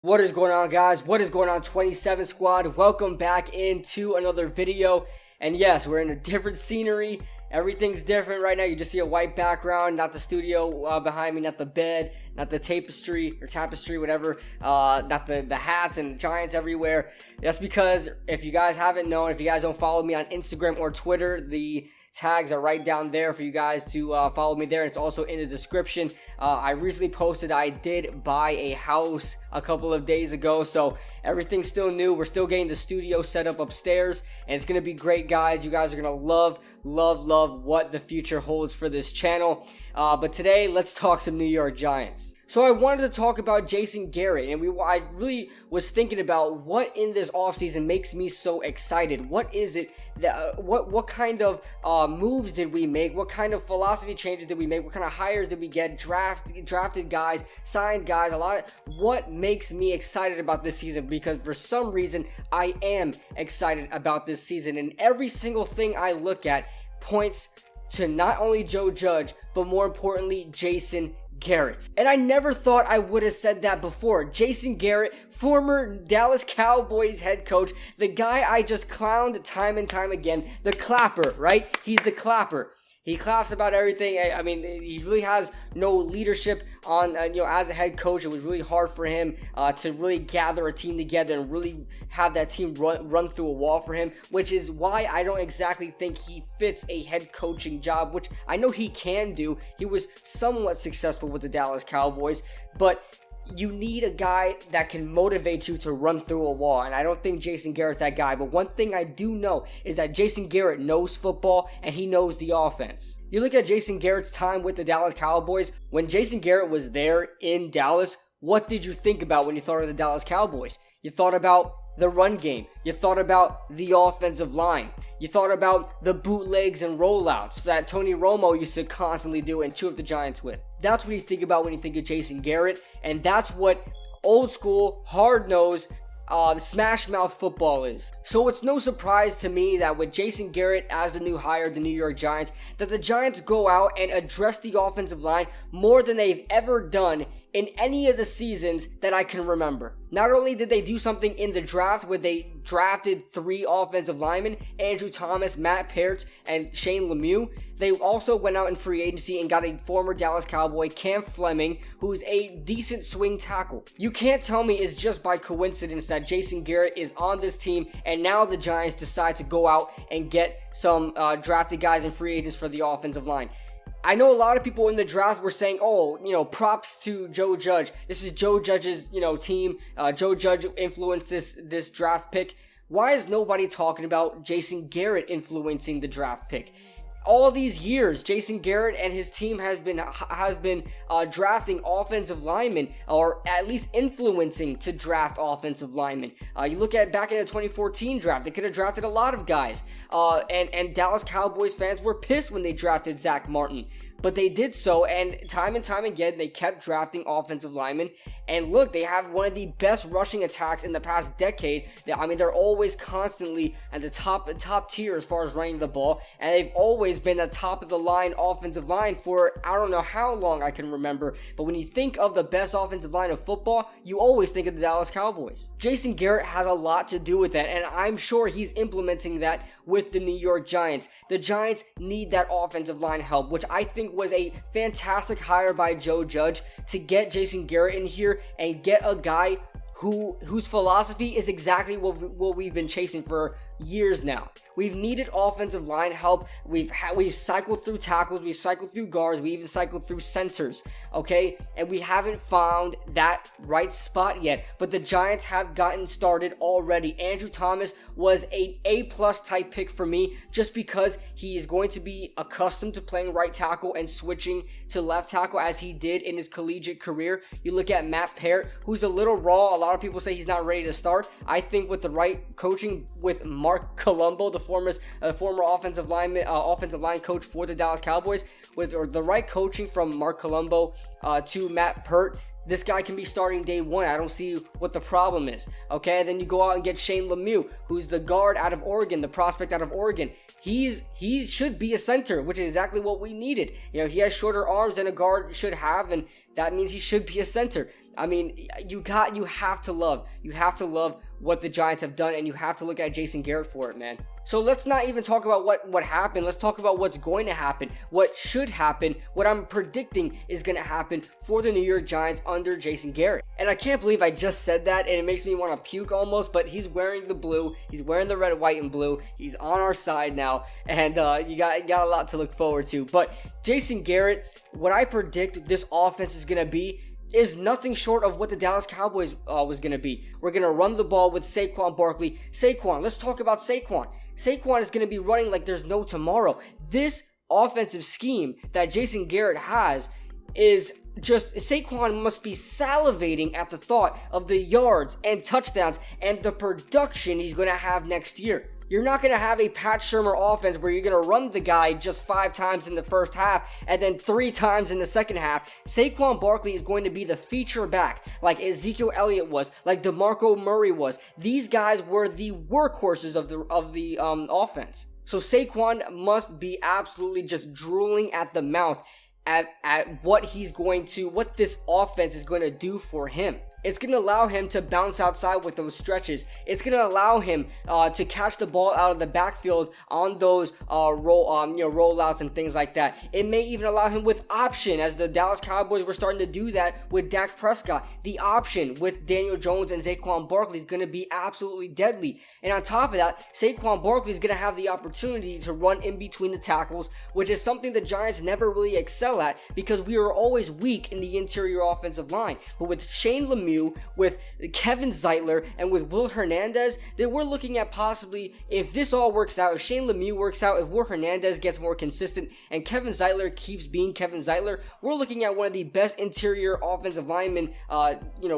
What is going on, guys? What is going on, 27 Squad? Welcome back into another video. And yes, we're in a different scenery. Everything's different right now. You just see a white background, not the studio behind me, not the bed, not the tapestry, whatever. Not the hats and Giants everywhere. That's because if you guys haven't known, if you guys don't follow me on Instagram or Twitter, the tags are right down there for you guys to follow me there. It's also in the description. I recently posted I did buy a house a couple of days ago, so everything's still new. We're still getting the studio set up upstairs, and it's gonna be great, guys. You guys are gonna love what the future holds for this channel. But today, let's talk some New York Giants. So I wanted to talk about Jason Garrett, and I really was thinking about what in this offseason makes me so excited. What is it that what kind of moves did we make? What kind of philosophy changes did we make? What kind of hires did we get? Drafted guys, signed guys, what makes me excited about this season? Because for some reason I am excited about this season, and every single thing I look at points to not only Joe Judge, but more importantly, Jason Garrett. And I never thought I would have said that before. Jason Garrett, former Dallas Cowboys head coach, the guy I just clowned time and time again, the clapper, right? He's the clapper. He claps about everything. I mean, he really has no leadership on, as a head coach. It was really hard for him to really gather a team together and really have that team run through a wall for him, which is why I don't exactly think he fits a head coaching job, which I know he can do. He was somewhat successful with the Dallas Cowboys, but you need a guy that can motivate you to run through a wall, and I don't think Jason Garrett's that guy. But one thing I do know is that Jason Garrett knows football, and he knows the offense. You look at Jason Garrett's time with the Dallas Cowboys. When Jason Garrett was there in Dallas, what did you think about when you thought of the Dallas Cowboys? You thought about the run game. You thought about the offensive line. You thought about the bootlegs and rollouts that Tony Romo used to constantly do and chew up the Giants with. That's what you think about when you think of Jason Garrett, and that's what old school, hard-nosed, smash mouth football is. So it's no surprise to me that with Jason Garrett as the new hire of the New York Giants, that the Giants go out and address the offensive line more than they've ever done in any of the seasons that I can remember. Not only did they do something in the draft where they drafted 3 offensive linemen, Andrew Thomas, Matt Peart, and Shane Lemieux, they also went out in free agency and got a former Dallas Cowboy, Cam Fleming, who's a decent swing tackle. You can't tell me it's just by coincidence that Jason Garrett is on this team, and now the Giants decide to go out and get some drafted guys and free agents for the offensive line. I know a lot of people in the draft were saying, props to Joe Judge. This is Joe Judge's, team. Joe Judge influenced this draft pick. Why is nobody talking about Jason Garrett influencing the draft pick? All these years, Jason Garrett and his team have been drafting offensive linemen, or at least influencing to draft offensive linemen. You look at back in the 2014 draft, they could have drafted a lot of guys. And Dallas Cowboys fans were pissed when they drafted Zach Martin. But they did so, and time again, they kept drafting offensive linemen. And look, they have one of the best rushing attacks in the past decade. They're always constantly at the top tier as far as running the ball. And they've always been a top of the line offensive line for I don't know how long I can remember. But when you think of the best offensive line of football, you always think of the Dallas Cowboys. Jason Garrett has a lot to do with that, and I'm sure he's implementing that with the New York Giants. The Giants need that offensive line help, which I think was a fantastic hire by Joe Judge to get Jason Garrett in here and get a guy whose philosophy is exactly what we've been chasing for years now. We've needed offensive line help. We've cycled through tackles, we've cycled through guards, we even cycled through centers, okay? And we haven't found that right spot yet, but the Giants have gotten started already. Andrew Thomas was a A-plus type pick for me just because he is going to be accustomed to playing right tackle and switching to left tackle as he did in his collegiate career. You look at Matt Peart, who's a little raw. A lot of people say he's not ready to start. I think with the right coaching with Mark Colombo, the former offensive line coach for the Dallas Cowboys, with the right coaching from Mark Colombo to Matt Peart, this guy can be starting day one. I don't see what the problem is. Okay, and then you go out and get Shane Lemieux, who's the guard out of Oregon, the prospect out of Oregon. He should be a center, which is exactly what we needed. He has shorter arms than a guard should have, and that means he should be a center. I mean, you have to love what the Giants have done, and you have to look at Jason Garrett for it, man. So let's not even talk about what happened. Let's talk about what's going to happen, what should happen, what I'm predicting is going to happen for the New York Giants under Jason Garrett. And I can't believe I just said that, and it makes me want to puke almost, but he's wearing the blue. He's wearing the red, white, and blue. He's on our side now, and you got a lot to look forward to. But Jason Garrett, what I predict this offense is going to be is nothing short of what the Dallas Cowboys was going to be. We're going to run the ball with Saquon Barkley. Saquon, let's talk about Saquon. Saquon is going to be running like there's no tomorrow. This offensive scheme that Jason Garrett has is just, Saquon must be salivating at the thought of the yards and touchdowns and the production he's going to have next year. You're not going to have a Pat Shurmur offense where you're going to run the guy just 5 times in the first half and then 3 times in the second half. Saquon Barkley is going to be the feature back like Ezekiel Elliott was, like DeMarco Murray was. These guys were the workhorses of the offense. So Saquon must be absolutely just drooling at the mouth at what this offense is going to do for him. It's going to allow him to bounce outside with those stretches. It's going to allow him to catch the ball out of the backfield on those rollouts and things like that. It may even allow him with option, as the Dallas Cowboys were starting to do that with Dak Prescott. The option with Daniel Jones and Saquon Barkley is going to be absolutely deadly. And on top of that, Saquon Barkley is going to have the opportunity to run in between the tackles, which is something the Giants never really excel at because we are always weak in the interior offensive line. But with Shane Lemieux, with Kevin Zeitler, and with Will Hernandez, that we're looking at possibly, if this all works out, if Shane Lemieux works out, if Will Hernandez gets more consistent, and Kevin Zeitler keeps being Kevin Zeitler, we're looking at one of the best interior offensive linemen,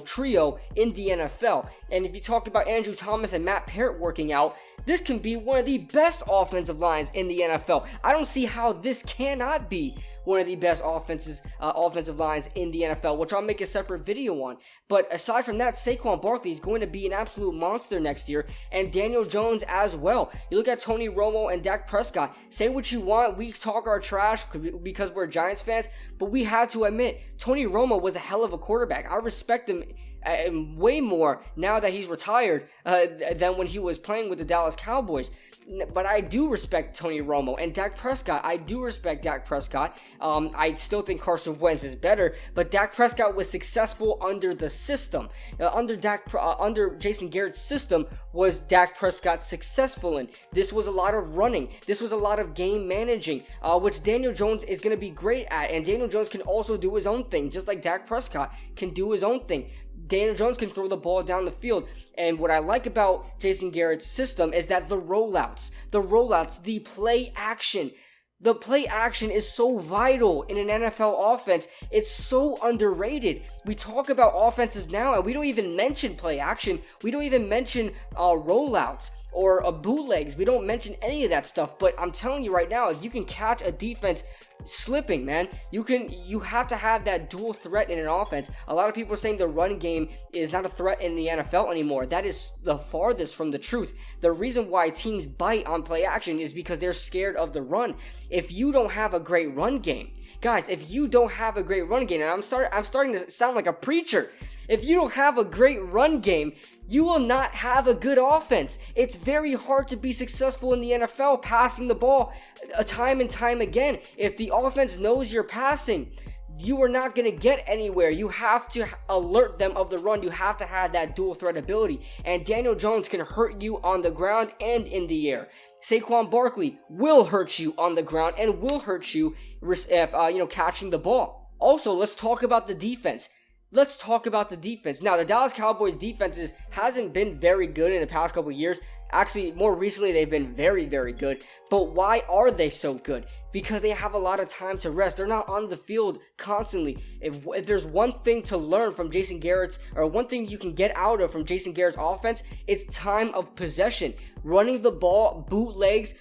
trio in the NFL. And if you talk about Andrew Thomas and Matt Parrott working out, this can be one of the best offensive lines in the NFL. I don't see how this cannot be one of the best offensive lines in the NFL, which I'll make a separate video on. But aside from that, Saquon Barkley is going to be an absolute monster next year, and Daniel Jones as well. You look at Tony Romo and Dak Prescott. Say what you want, we talk our trash because we're Giants fans, but we have to admit, Tony Romo was a hell of a quarterback. I respect him way more now that he's retired than when he was playing with the Dallas Cowboys. But I do respect Tony Romo and Dak Prescott. I do respect Dak Prescott. I still think Carson Wentz is better, but Dak Prescott was successful under the system. Under Jason Garrett's system was Dak Prescott successful in. This was a lot of running. This was a lot of game managing, which Daniel Jones is going to be great at. And Daniel Jones can also do his own thing, just like Dak Prescott can do his own thing. Daniel Jones can throw the ball down the field. And what I like about Jason Garrett's system is that the rollouts, the play action is so vital in an NFL offense. It's so underrated. We talk about offenses now and we don't even mention play action. We don't even mention rollouts or bootlegs. We don't mention any of that stuff. But I'm telling you right now, if you can catch a defense slipping, man, you have to have that dual threat in an offense. A lot of people are saying the run game is not a threat in the NFL anymore. That is the farthest from the truth. The reason why teams bite on play action is because they're scared of the run. If you don't have a great run game, guys, if you don't have a great run game, and I'm starting to sound like a preacher. If you don't have a great run game, you will not have a good offense. It's very hard to be successful in the NFL passing the ball time and time again. If the offense knows you're passing, you are not going to get anywhere. You have to alert them of the run. You have to have that dual threat ability. And Daniel Jones can hurt you on the ground and in the air. Saquon Barkley will hurt you on the ground and will hurt you, catching the ball. Also, let's talk about the defense. Now, the Dallas Cowboys defense hasn't been very good in the past couple of years. Actually, more recently, they've been very, very good. But why are they so good? Because they have a lot of time to rest. They're not on the field constantly. If there's one thing to learn from Jason Garrett's, or one thing you can get out of from Jason Garrett's offense, it's time of possession. Running the ball, bootlegs,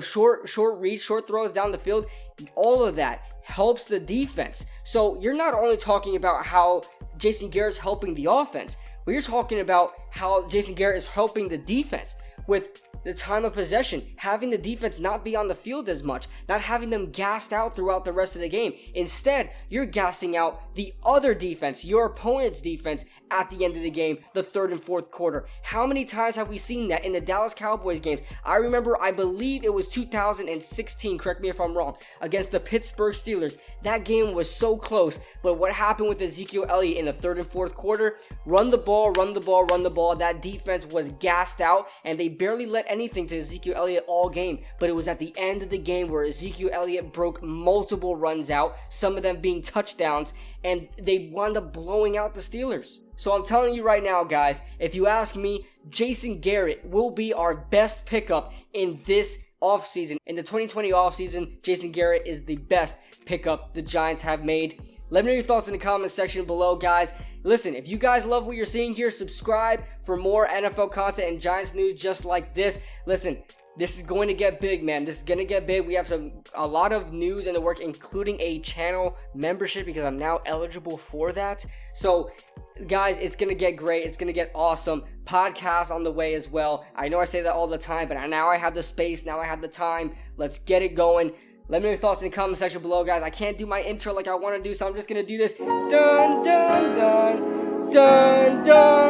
short reach, short throws down the field, all of that helps the defense. So you're not only talking about how Jason Garrett's helping the offense, but you're talking about how Jason Garrett is helping the defense with the time of possession, having the defense not be on the field as much, not having them gassed out throughout the rest of the game. Instead, you're gassing out the other defense, your opponent's defense, at the end of the game, the third and fourth quarter. How many times have we seen that in the Dallas Cowboys games? I remember, I believe it was 2016, correct me if I'm wrong, against the Pittsburgh Steelers. That game was so close, but what happened with Ezekiel Elliott in the third and fourth quarter? Run the ball, run the ball, run the ball. That defense was gassed out, and they barely let anything to Ezekiel Elliott all game, but it was at the end of the game where Ezekiel Elliott broke multiple runs out, some of them being touchdowns, and they wound up blowing out the Steelers. So I'm telling you right now, guys, if you ask me, Jason Garrett will be our best pickup in this offseason. In the 2020 offseason, Jason Garrett is the best pickup the Giants have made. Let me know your thoughts in the comment section below, guys. Listen, if you guys love what you're seeing here, subscribe for more NFL content and Giants news just like this. Listen, this is going to get big, man. This is going to get big. We have a lot of news in the work, including a channel membership, because I'm now eligible for that. So, guys, it's going to get great. It's going to get awesome. Podcast on the way as well. I know I say that all the time, but now I have the space. Now I have the time. Let's get it going. Let me know your thoughts in the comment section below, guys. I can't do my intro like I want to do, so I'm just going to do this. Dun, dun, dun. Dun, dun.